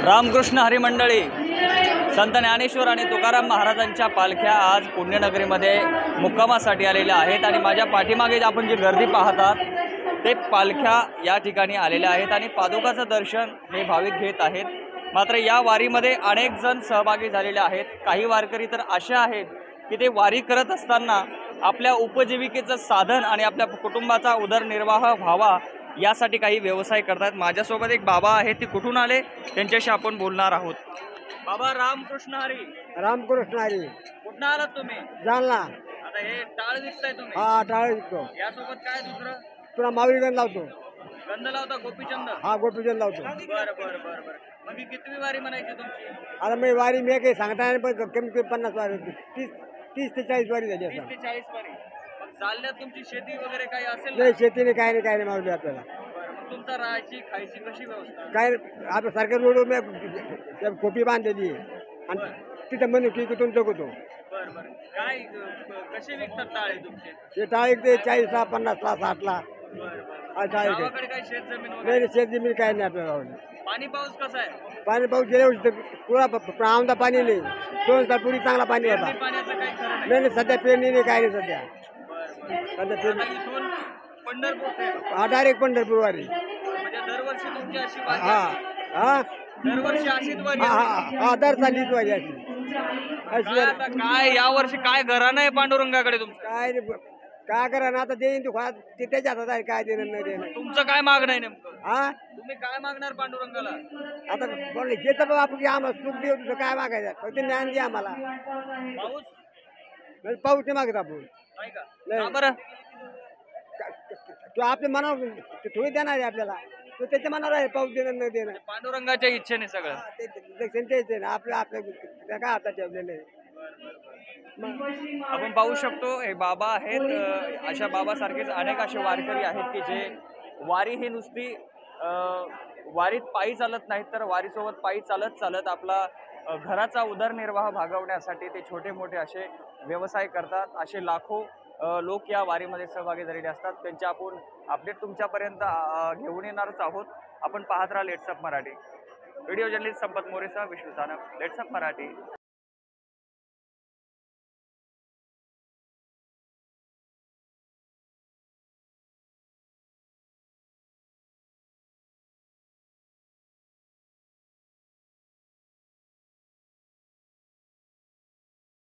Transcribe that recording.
रामकृष्ण हरिमंडळी संत ज्ञानेश्वर आणि तुकाराम महाराजांच्या पालख्या आज पुण्यनगरीमध्ये मुक्कामासाठी आलेल्या आहेत आणि माझ्या पाठीमागे आपण जी गर्दी पाहतात ते पालख्या या ठिकाणी आलेल्या आहेत आणि पादुकाचं दर्शन हे भाविक घेत आहेत। मात्र या वारीमध्ये अनेक जण सहभागी झालेले आहेत। काही वारकरी तर असे आहेत की ते वारी करत असताना आपल्या उपजीविकेचं साधन आणि आपल्या कुटुंबाचा उदरनिर्वाह व्हावा यासाठी काही व्यवसाय करतात। माझ्यासोबत एक बाबा आहे, ते कुठून आले त्यांच्याशी आपण बोलणार आहोत। बाबा रामकृष्ण हरी। रामकृष्ण हरी। कुठून आलात तुम्ही? जालना। आता हे टाळ विकताय तुम्ही? हा, टाळ विकतो। यासोबत काय दुसरं? तुला माऊली गंध लावतो। गंध लावता? गोपीचंद? हा, गोपीचंद लावतो। बरं बरं बरं बरं। मग ही कितवी वारी म्हणायची तुमची? आता मी वारी मी काही सांगता नाही, पण कमी 50 वारी होती। 30 ते 40 वारी झाली 30 असं। ते 40 वारी। मग चालण्यात तुमची शेती वगैरे काही असेल ना? नाही, शेतीने काय नाही माऊली आपल्याला। बरं, मग तुमचा राहायची खायची कशी व्यवस्था? काय आपल्या सारख्या रोड मी कोपी बांधलेली आहे आणि तिथं म्हणून की तुमचं जगतो। बरं बरं। काय कसे विकतात टाळे तुमचे? ते टाळ ते 40ला, 50ला, 60ला। बरं बरं। हा, टाळ आहे। गावाकडे काय शेत जमीन नाही वगैरे? नाही, शेत जमीन काय नाही आपल्याला। पाणी पाऊस कसा आहे? पाणी पाऊस गेल्या वर्षी पुरा आमदा पाणी नाही। 2 तास पूर्वी चांगला पाणी होता। पेरणी पाण्याचं काही खरं नाही? नाही नाही, सध्या पेरणी नाही, काय नाही सध्या। बरं बरं। सध्या आता पेरणी इथून पंढरपूर ते हा, डायरेक्ट पंढरपूर वारी। म्हणजे दरवर्षी तुमची अशी वारी हा असते? हा दरवर्षी अशीच वारी हा असते? हा, दर चाललीच वारी अशी। काय आता काय या वर्षी काय घराणं आहे पांडुरंगाकडे तुमचं? काय रे, काय करा ना आता, देईन तू खा, ते त्याच्या हातात आहे, काय देणं नाही देणं। तुमचं काय मागणं आहे नेमकं? हा, तुम्ही काय मागणार पांडुरंगाला? आता बोलले घेतं बाबा आपण, आम्हाला सुख देऊ, तुझं काय मागायचं, फक्त ज्ञान दे आम्हाला। पाऊस म्हणजे पाऊस नाही मागत आपण। नाही का? नाही. का बरं? तो आपल्या मनावर थोडी देणार आहे आपल्याला, तो त्याच्या मनावर आहे पाऊस देणं न देणं। पांडुरंगाच्या इच्छेने सगळं? हा, ते ना आपल्या त्या काय हातात ठेवलेलं आहे। आपण पाहू शकतो हे बाबा आहेत। अशा बाबासारखेच अनेक असे वारकरी आहेत की जे वारी ही नुसती वारीत पायी चालत नाहीत, तर वारीसोबत पायी चालत चालत आपला घराचा उदरनिर्वाह भागवण्यासाठी ते छोटे मोठे असे व्यवसाय करतात। असे लाखो लोक या वारीमध्ये सहभागी झालेले असतात। त्यांचे आपण अपडेट तुमच्यापर्यंत घेऊन येणारच आहोत। आपण पाहत राहा लेट्सअप मराठी। व्हिडिओ जर्नलिस्ट संपत मोरेसह विष्णू सानप, लेट्सअप मराठी।